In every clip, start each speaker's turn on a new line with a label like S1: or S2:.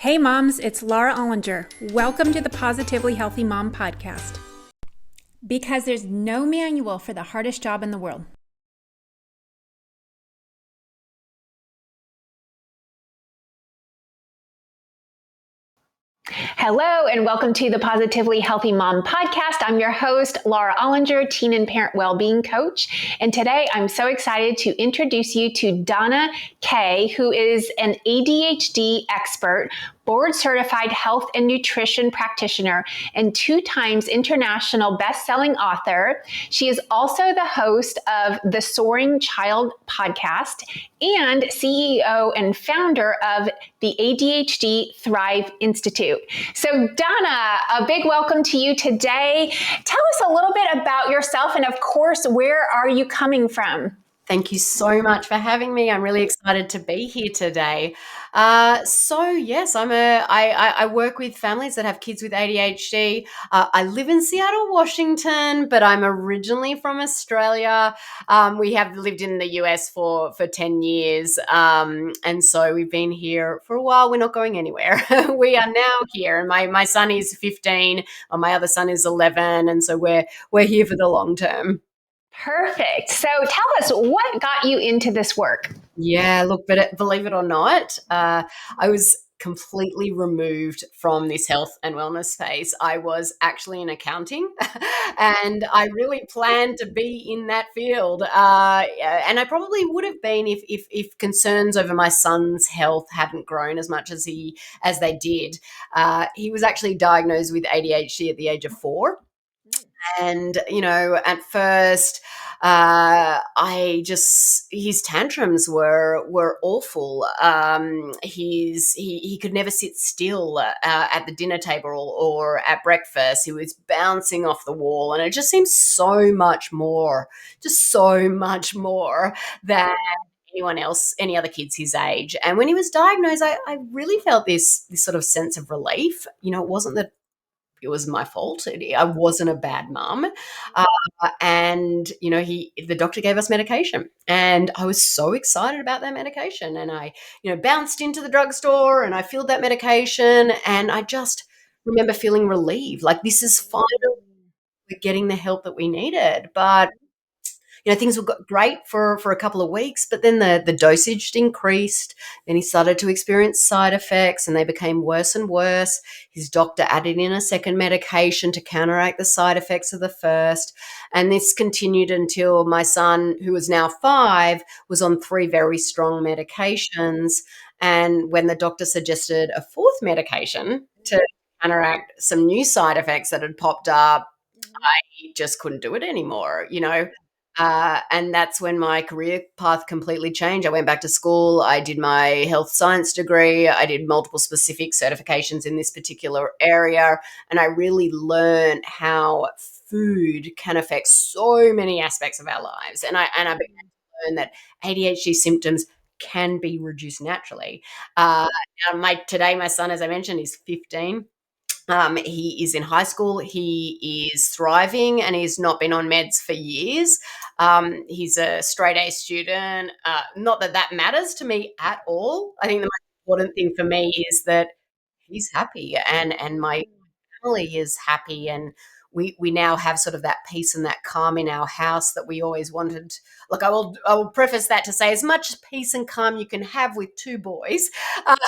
S1: Hey moms, it's Laura Olinger. Welcome to the Positively Healthy Mom podcast. Because there's no manual for the hardest job in the world.
S2: Hello, and welcome to the Positively Healthy Mom podcast. I'm your host, Laura Olinger, teen and parent wellbeing coach. And today I'm so excited to introduce you to Donna Kay, who is an ADHD expert, board certified health and nutrition practitioner, and 2 times international best-selling author. She is also the host of the Soaring Child podcast and CEO and founder of the ADHD Thrive Institute. So Donna, a big welcome to you today. Tell us a little bit about yourself and of course, where are you coming from?
S3: Thank you so much for having me. I'm really excited to be here today. Yes, I work with families that have kids with ADHD. I live in Seattle, Washington, but I'm originally from Australia. We have lived in the US for 10 years. And so we've been here for a while. We're not going anywhere. We are now here. And my son is 15, or my other son is 11. And so we're here for the long term.
S2: Perfect. So tell us, what got you into this work?
S3: Yeah, look, but believe it or not, I was completely removed from this health and wellness space. I was actually in accounting and I really planned to be in that field. And I probably would have been if concerns over my son's health hadn't grown as much as they did. He was actually diagnosed with ADHD at the age of 4. And, at first, his tantrums were awful. He could never sit still at the dinner table or at breakfast. He was bouncing off the wall, and it just seems so much more than anyone else, any other kids his age. And when he was diagnosed, I really felt this sort of sense of relief. It wasn't that it was my fault. I wasn't a bad mum. And, the doctor gave us medication and I was so excited about that medication. And I, bounced into the drugstore and I filled that medication and I just remember feeling relieved. Like, this is finally we're getting the help that we needed. But things were great for a couple of weeks, but then the dosage increased. Then he started to experience side effects and they became worse and worse. His doctor added in a second medication to counteract the side effects of the first. And this continued until my son, who is now 5, was on 3 very strong medications. And when the doctor suggested a 4th medication to counteract some new side effects that had popped up, I just couldn't do it anymore, and that's when my career path completely changed. I went back to school. I did my health science degree. I did multiple specific certifications in this particular area. And I really learned how food can affect so many aspects of our lives. And I began to learn that ADHD symptoms can be reduced naturally. Today, my son, as I mentioned, is 15. He is in high school. He is thriving and he's not been on meds for years. He's a straight A student. Not that that matters to me at all. I think the most important thing for me is that he's happy and my family is happy, and we now have sort of that peace and that calm in our house that we always wanted. Look, I will preface that to say, as much peace and calm you can have with 2 boys.
S2: I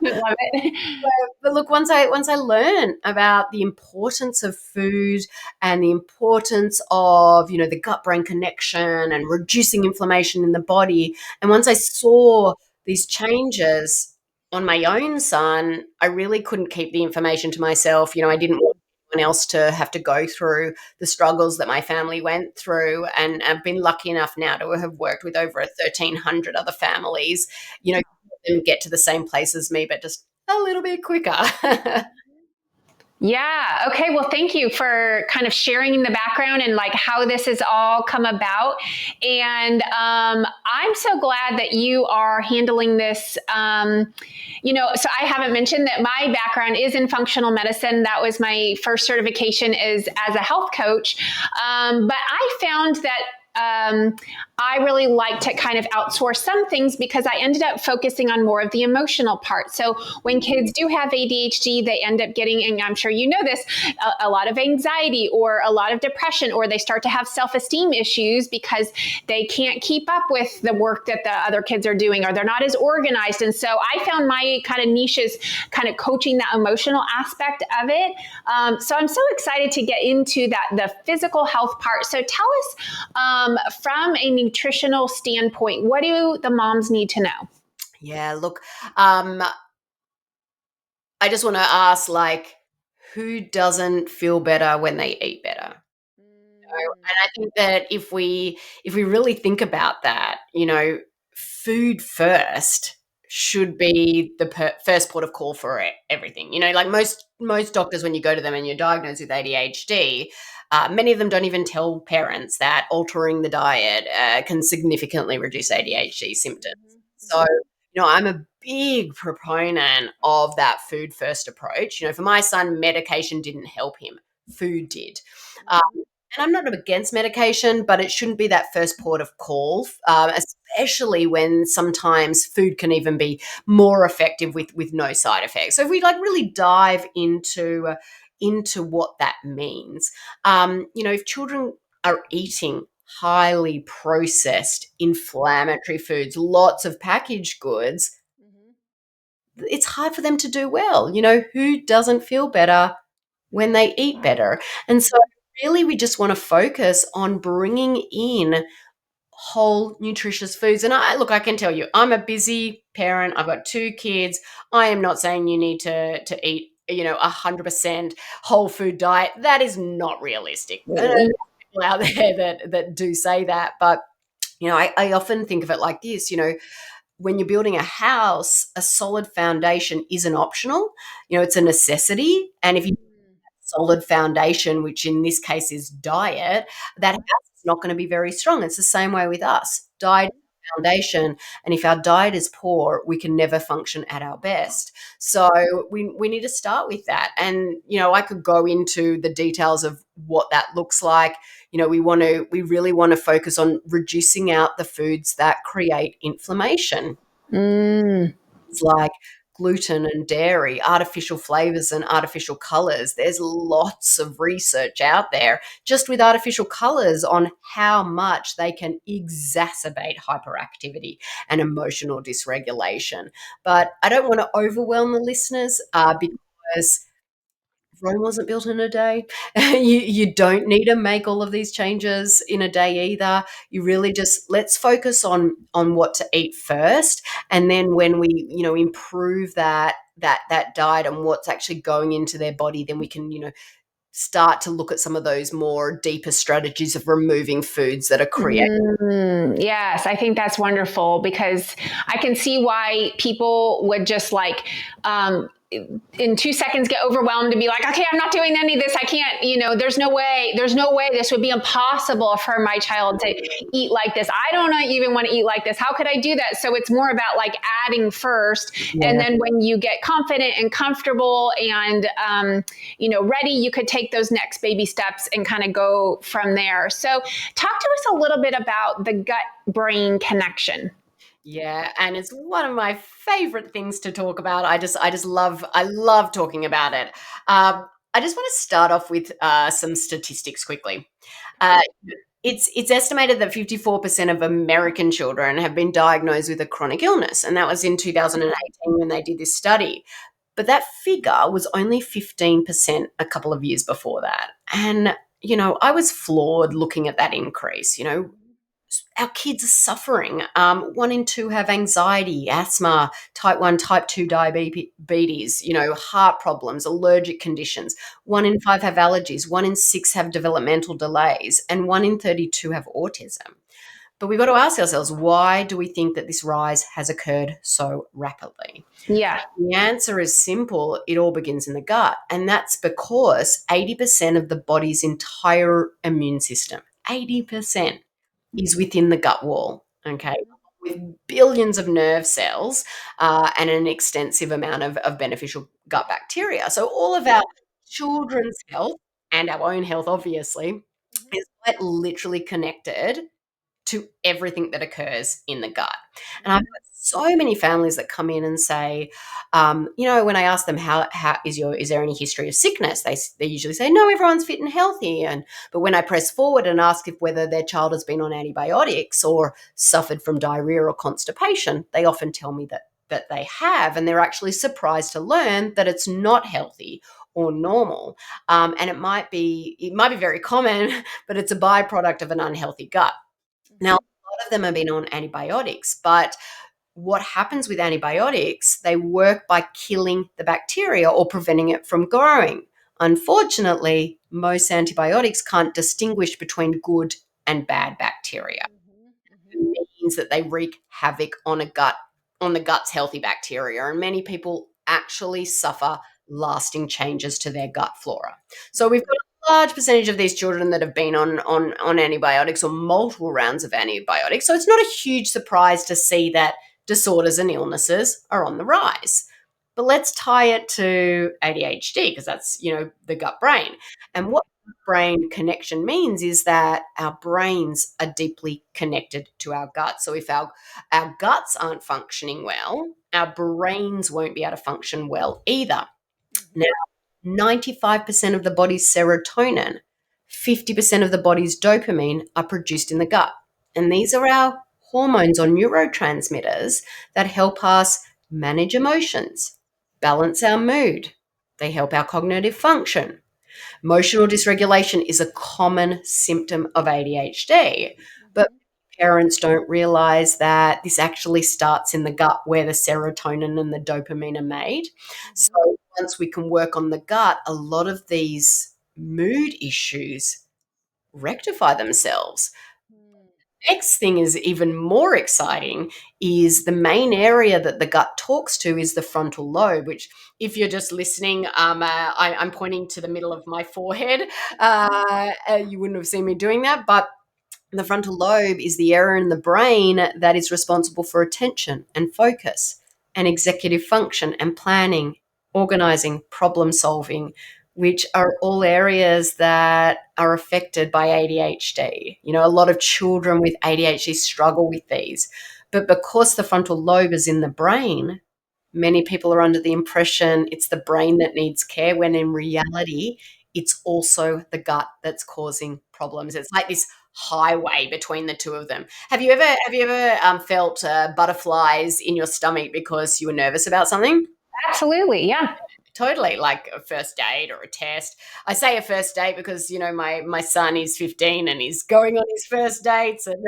S2: love it.
S3: But look, once I learned about the importance of food and the importance of, the gut-brain connection and reducing inflammation in the body, and once I saw these changes on my own son, I really couldn't keep the information to myself. I didn't want anyone else to have to go through the struggles that my family went through. And I've been lucky enough now to have worked with over 1,300 other families, them get to the same place as me, but just a little bit quicker.
S2: Yeah. Okay. Well, thank you for kind of sharing the background and like how this has all come about. And I'm so glad that you are handling this. So I haven't mentioned that my background is in functional medicine. That was my first certification is as a health coach. But I found that I really like to kind of outsource some things because I ended up focusing on more of the emotional part. So when kids do have ADHD, they end up getting, and I'm sure you know this, a lot of anxiety or a lot of depression, or they start to have self-esteem issues because they can't keep up with the work that the other kids are doing, or they're not as organized. And so I found my kind of niche is kind of coaching that emotional aspect of it. So I'm so excited to get into that, the physical health part. So tell us, from a nutritional standpoint, what do the moms need to know?
S3: Yeah, look, I just want to ask, like, who doesn't feel better when they eat better? And I think that if we really think about that, food first should be the first port of call for everything. Like most doctors, when you go to them and you're diagnosed with ADHD, many of them don't even tell parents that altering the diet can significantly reduce ADHD symptoms. So, I'm a big proponent of that food first approach. For my son, medication didn't help him, food did. Um, and I'm not against medication, but it shouldn't be that first port of call, especially when sometimes food can even be more effective with no side effects. So if we really dive into what that means, if children are eating highly processed, inflammatory foods, lots of packaged goods, it's hard for them to do well. Who doesn't feel better when they eat better? And so really we just want to focus on bringing in whole nutritious foods. And I can tell you, I'm a busy parent. I've got 2 kids. I am not saying you need to eat 100% whole food diet. That is not realistic. And there's people out there that do say that, but I often think of it like this. When you're building a house, a solid foundation isn't optional. It's a necessity. And if you solid foundation, which in this case is diet, that house is not going to be very strong. It's the same way with us. Diet is the foundation, and if our diet is poor, we can never function at our best. So we need to start with that. And I could go into the details of what that looks like. We really want to focus on reducing out the foods that create inflammation. It's like gluten and dairy, artificial flavors and artificial colors. There's lots of research out there just with artificial colors on how much they can exacerbate hyperactivity and emotional dysregulation. But I don't want to overwhelm the listeners because Rome wasn't built in a day. You don't need to make all of these changes in a day either. You really just let's focus on what to eat first, and then when we improve that diet and what's actually going into their body, then we can start to look at some of those more deeper strategies of removing foods that are creating.
S2: Yes, I think that's wonderful because I can see why people would just in 2 seconds get overwhelmed and be like, okay, I'm not doing any of this. I can't, there's no way this would be impossible for my child to eat like this. I don't even want to eat like this. How could I do that? So it's more about adding first.
S3: Yeah.
S2: And then when you get confident and comfortable and, ready, you could take those next baby steps and kind of go from there. So talk to us a little bit about the gut brain connection.
S3: Yeah, and it's one of my favorite things to talk about. I love talking about it. I just want to start off with some statistics quickly. Uh, it's estimated that 54% of American children have been diagnosed with a chronic illness, and that was in 2018 when they did this study. But that figure was only 15% a couple of years before that. And, I was floored looking at that increase. Our kids are suffering. 1 in 2 have anxiety, asthma, type 1, type 2 diabetes, heart problems, allergic conditions. 1 in 5 have allergies, 1 in 6 have developmental delays, and 1 in 32 have autism. But we've got to ask ourselves, why do we think that this rise has occurred so rapidly?
S2: Yeah.
S3: The answer is simple. It all begins in the gut. And that's because 80% of the body's entire immune system, 80%, is within the gut wall, okay, with billions of nerve cells and an extensive amount of beneficial gut bacteria. So all of our children's health and our own health, obviously, is quite literally connected to everything that occurs in the gut. And I've got so many families that come in and say, when I ask them how is there any history of sickness, they usually say no, everyone's fit and healthy. But when I press forward and ask if whether their child has been on antibiotics or suffered from diarrhea or constipation, they often tell me that they have, and they're actually surprised to learn that it's not healthy or normal. And it might be very common, but it's a byproduct of an unhealthy gut. Now, a lot of them have been on antibiotics, but what happens with antibiotics, they work by killing the bacteria or preventing it from growing. Unfortunately, most antibiotics can't distinguish between good and bad bacteria. It means that they wreak havoc on the gut's healthy bacteria, and many people actually suffer lasting changes to their gut flora. So we've got a large percentage of these children that have been on antibiotics or multiple rounds of antibiotics. So it's not a huge surprise to see that disorders and illnesses are on the rise. But let's tie it to ADHD, because that's, the gut brain. And what brain connection means is that our brains are deeply connected to our gut. So if our guts aren't functioning well, our brains won't be able to function well either. Now, 95% of the body's serotonin, 50% of the body's dopamine are produced in the gut. And these are our hormones or neurotransmitters that help us manage emotions, balance our mood. They help our cognitive function. Emotional dysregulation is a common symptom of ADHD, but parents don't realize that this actually starts in the gut where the serotonin and the dopamine are made. So once we can work on the gut, a lot of these mood issues rectify themselves. Next thing is even more exciting, is the main area that the gut talks to is the frontal lobe, which, if you're just listening, I'm pointing to the middle of my forehead. You wouldn't have seen me doing that, but the frontal lobe is the area in the brain that is responsible for attention and focus and executive function and planning, organizing, problem solving, which are all areas that are affected by ADHD. A lot of children with ADHD struggle with these. But because the frontal lobe is in the brain, many people are under the impression it's the brain that needs care, when in reality, it's also the gut that's causing problems. It's like this highway between the two of them. Have you ever felt butterflies in your stomach because you were nervous about something?
S2: Absolutely. Yeah.
S3: Totally, like a first date or a test. I say a first date because my son is 15 and he's going on his first dates, and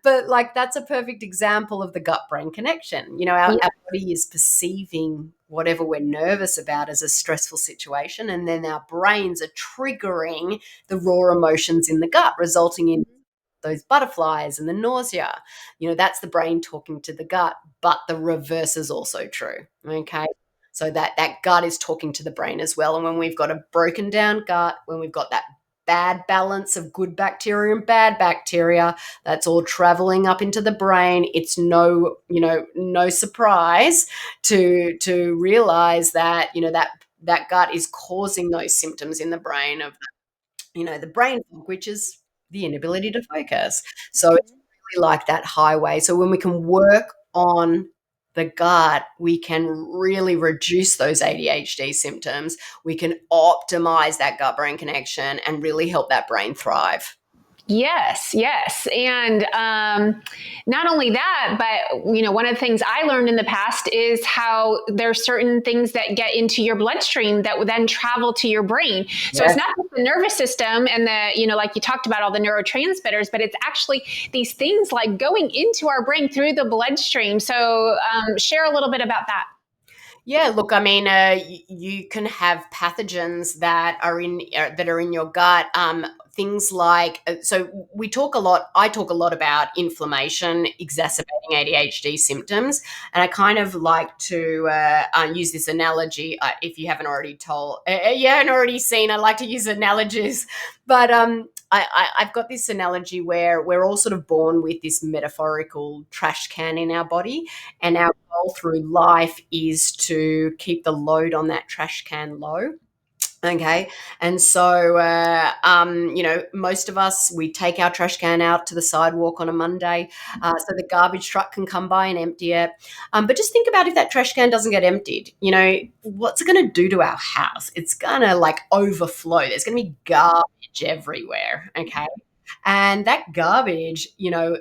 S3: but like that's a perfect example of the gut brain connection. Our body is perceiving whatever we're nervous about as a stressful situation, and then our brains are triggering the raw emotions in the gut, resulting in those butterflies and the nausea. That's the brain talking to the gut, but the reverse is also true. Okay. So that gut is talking to the brain as well. And when we've got a broken down gut, when we've got that bad balance of good bacteria and bad bacteria, that's all traveling up into the brain, it's no surprise to realize that, that gut is causing those symptoms in the brain of, the brain fog, which is the inability to focus. So it's really like that highway. So when we can work on the gut, we can really reduce those ADHD symptoms. We can optimize that gut brain connection and really help that brain thrive.
S2: Yes, yes. And not only that, but one of the things I learned in the past is how there's certain things that get into your bloodstream that would then travel to your brain. So
S3: Yes.
S2: it's not just the nervous system and like you talked about all the neurotransmitters, but it's actually these things like going into our brain through the bloodstream. So share a little bit about that.
S3: Yeah, look, I mean, you can have pathogens that are in your gut. Things like, so we talk a lot. I talk a lot about inflammation exacerbating ADHD symptoms, and I kind of like to use this analogy. If you haven't already seen, I like to use analogies, but I've got this analogy where we're all sort of born with this metaphorical trash can in our body, and our goal through life is to keep the load on that trash can low. Okay. And so, most of us, we take our trash can out to the sidewalk on a Monday so the garbage truck can come by and empty it. But just think about if that trash can doesn't get emptied, what's it going to do to our house? It's going to like overflow. There's going to be garbage everywhere. Okay. And that garbage,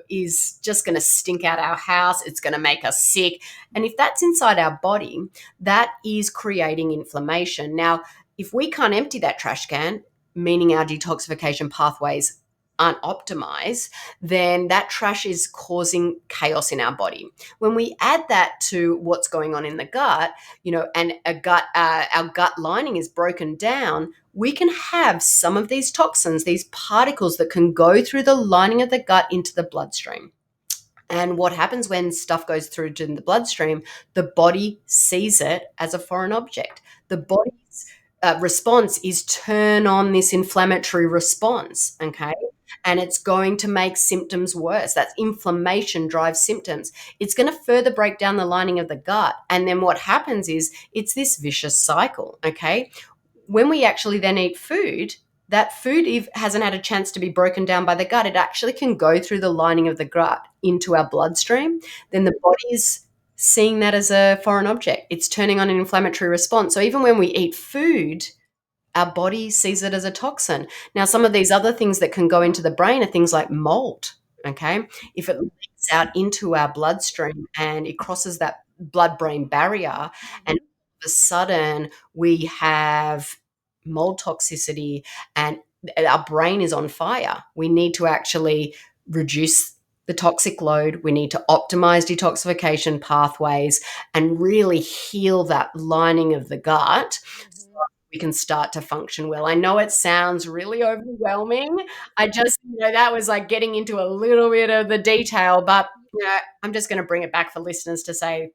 S3: is just going to stink out our house. It's going to make us sick. And if that's inside our body, that is creating inflammation. Now, if we can't empty that trash can, meaning our detoxification pathways aren't optimized, then that trash is causing chaos in our body. When we add that to what's going on in the gut, and our gut lining is broken down, we can have some of these toxins, these particles that can go through the lining of the gut into the bloodstream. And what happens when stuff goes through to the bloodstream, the body sees it as a foreign object. The body's response is turn on this inflammatory response, okay? And it's going to make symptoms worse. That inflammation drives symptoms. It's going to further break down the lining of the gut. And then what happens is it's this vicious cycle, okay? When we actually then eat food, that food hasn't had a chance to be broken down by the gut. It actually can go through the lining of the gut into our bloodstream. Then the body is seeing that as a foreign object. It's turning on an inflammatory response. So even when we eat food, our body sees it as a toxin. Now, some of these other things that can go into the brain are things like mold. Okay. If it leaks out into our bloodstream and it crosses that blood brain barrier, and all of a sudden we have mold toxicity and our brain is on fire, we need to actually reduce the toxic load. We need to optimize detoxification pathways and really heal that lining of the gut so we can start to function well. I know it sounds really overwhelming. I just, that was like getting into a little bit of the detail, but I'm just going to bring it back for listeners to say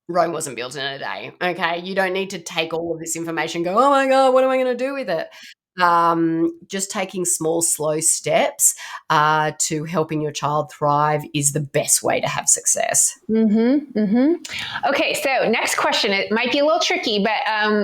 S3: Rome wasn't built in a day. Okay. You don't need to take all of this information and go, oh my God, what am I going to do with it? Just taking small, slow steps to helping your child thrive is the best way to have success.
S2: Mm-hmm, mm-hmm. Okay, so next question. It might be a little tricky, but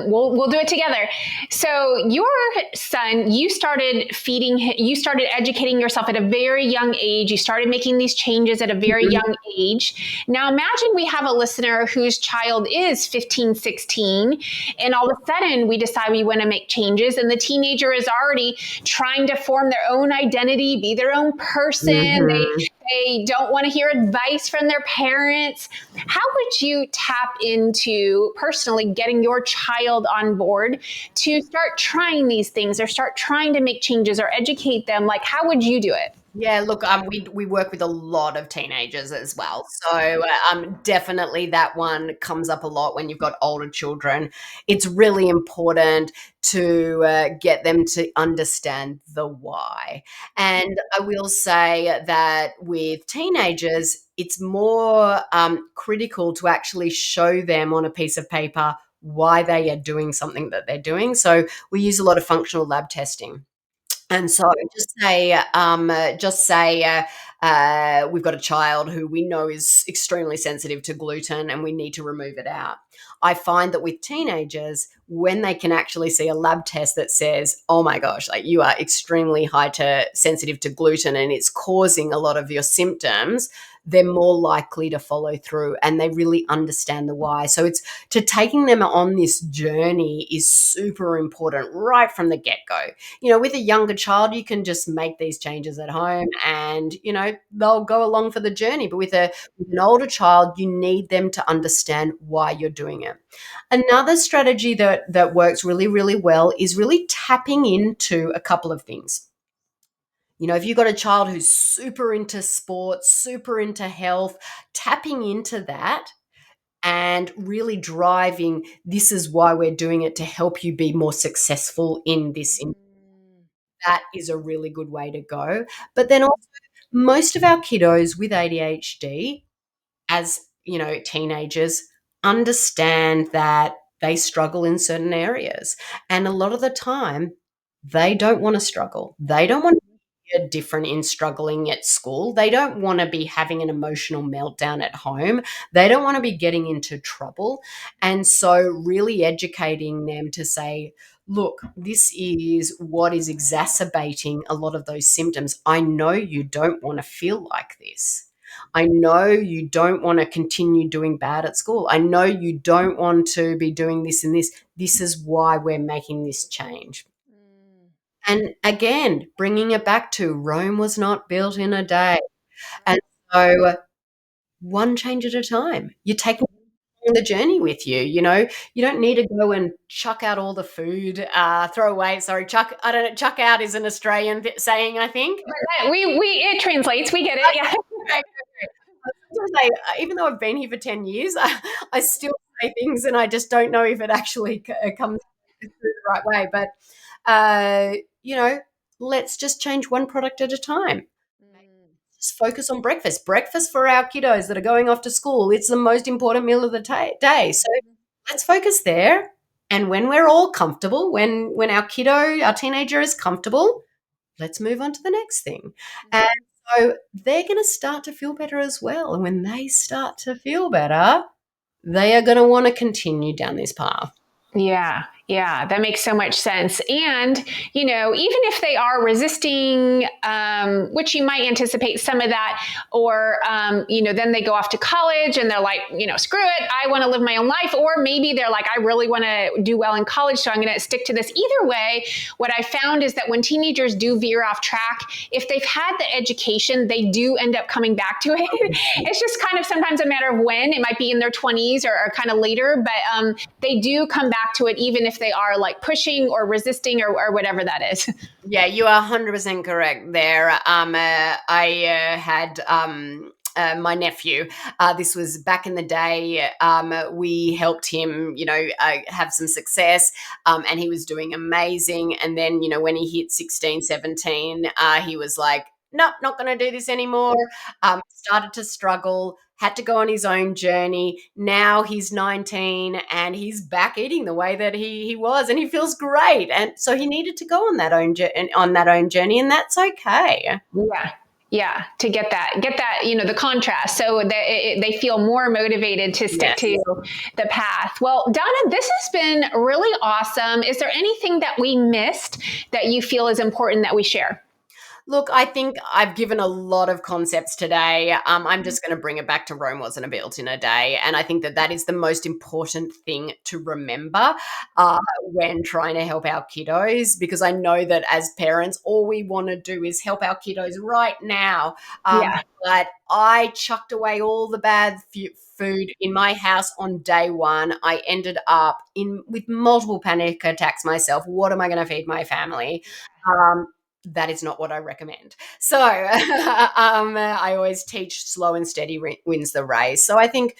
S2: we'll do it together. So your son, you started educating yourself at a very young age. You started making these changes at a very young age. Now imagine we have a listener whose child is 15, 16, and all of a sudden we decide we want to make changes, and the teenager is already trying to form their own identity, be their own person.
S3: Mm-hmm.
S2: They don't want to hear advice from their parents. How would you tap into personally getting your child on board to start trying these things or start trying to make changes or educate them? Like, how would you do it?
S3: Yeah, look, we work with a lot of teenagers as well. So definitely that one comes up a lot when you've got older children. It's really important to get them to understand the why. And I will say that with teenagers, it's more critical to actually show them on a piece of paper why they are doing something that they're doing. So we use a lot of functional lab testing. And so we've got a child who we know is extremely sensitive to gluten and we need to remove it out. I find that with teenagers, when they can actually see a lab test that says, oh my gosh, like you are extremely sensitive to gluten and it's causing a lot of your symptoms, they're more likely to follow through and they really understand the why. So it's to taking them on this journey is super important right from the get-go. With a younger child, you can just make these changes at home and, they'll go along for the journey. But with an older child, you need them to understand why you're doing it. Another strategy that works really, really well is really tapping into a couple of things. If you've got a child who's super into sports, super into health, tapping into that and really driving, this is why we're doing it to help you be more successful in this. That is a really good way to go. But then also, most of our kiddos with ADHD, as teenagers, understand that they struggle in certain areas. And a lot of the time, they don't want to struggle. They don't want to. are different in struggling at school. They don't want to be having an emotional meltdown at home. They don't want to be getting into trouble. And so really educating them to say, look, this is what is exacerbating a lot of those symptoms. I know you don't want to feel like this. I know you don't want to continue doing bad at school. I know you don't want to be doing this and this. This is why we're making this change. And again, bringing it back to Rome was not built in a day. And so one change at a time. You're taking the journey with you, you don't need to go and chuck out all the food, throw away. Sorry, I don't know. Chuck out is an Australian saying, I think.
S2: It translates. We get it. Yeah.
S3: Okay. Sometimes even though I've been here for 10 years, I still say things and I just don't know if it actually comes through the right way. But, let's just change one product at a time. Just focus on breakfast. Breakfast for our kiddos that are going off to school. It's the most important meal of the day. So let's focus there. And when we're all comfortable, when our teenager is comfortable, let's move on to the next thing. And so they're going to start to feel better as well. And when they start to feel better, they are going to want to continue down this path.
S2: Yeah, that makes so much sense. And, even if they are resisting, which you might anticipate some of that, or, then they go off to college and they're like, screw it, I want to live my own life. Or maybe they're like, I really want to do well in college, so I'm going to stick to this. Either way, what I found is that when teenagers do veer off track, if they've had the education, they do end up coming back to it. It's just kind of sometimes a matter of when. It might be in their 20s or kind of later, but they do come back to it, even if they are like pushing or resisting or whatever that is.
S3: Yeah, you are 100% correct there. I had my nephew. This was back in the day. We helped him, have some success, and he was doing amazing. And then, when he hit 16, 17, he was like, nope, not going to do this anymore. Started to struggle, had to go on his own journey. Now he's 19 and he's back eating the way that he was, and he feels great. And so he needed to go on that own journey, and that's okay.
S2: Yeah. To get that, the contrast, so that they feel more motivated to stick to the path. Well, Donna, this has been really awesome. Is there anything that we missed that you feel is important that we share?
S3: Look, I think I've given a lot of concepts today. I'm just going to bring it back to Rome wasn't built in a day. And I think that is the most important thing to remember when trying to help our kiddos, because I know that as parents, all we want to do is help our kiddos right now. But I chucked away all the bad food in my house on day one. I ended up with multiple panic attacks myself. What am I going to feed my family? That is not what I recommend. So I always teach slow and steady wins the race. So I think,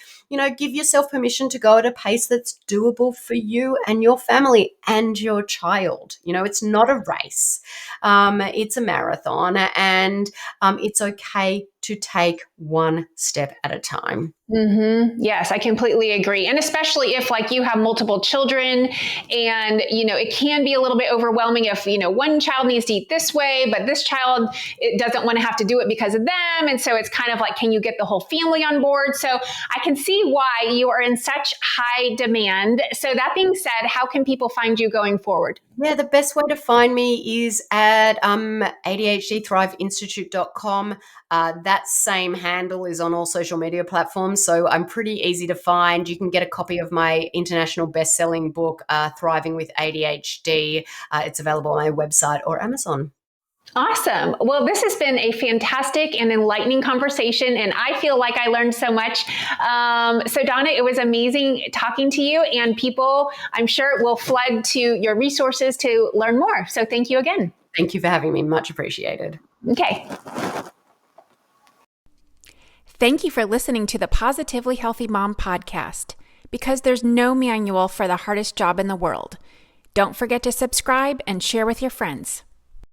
S3: give yourself permission to go at a pace that's doable for you and your family and your child. It's not a race. It's a marathon, and it's okay to take one step at a time.
S2: Mm-hmm. Yes, I completely agree. And especially if you have multiple children and, it can be a little bit overwhelming if, one child needs to eat this way, but this child, it doesn't want to have to do it because of them. And so it's kind of can you get the whole family on board? So I can see why you are in such high demand. So that being said, how can people find you going forward?
S3: Yeah, the best way to find me is at ADHD Thrive Institute.com. That same handle is on all social media platforms, so I'm pretty easy to find. You can get a copy of my international best-selling book, Thriving with ADHD. It's available on my website or Amazon.
S2: Awesome. Well, this has been a fantastic and enlightening conversation, and I feel like I learned so much. So Donna, it was amazing talking to you, and people, I'm sure, will flood to your resources to learn more. So thank you again.
S3: Thank you for having me. Much appreciated.
S2: Okay.
S1: Thank you for listening to the Positively Healthy Mom podcast, because there's no manual for the hardest job in the world. Don't forget to subscribe and share with your friends.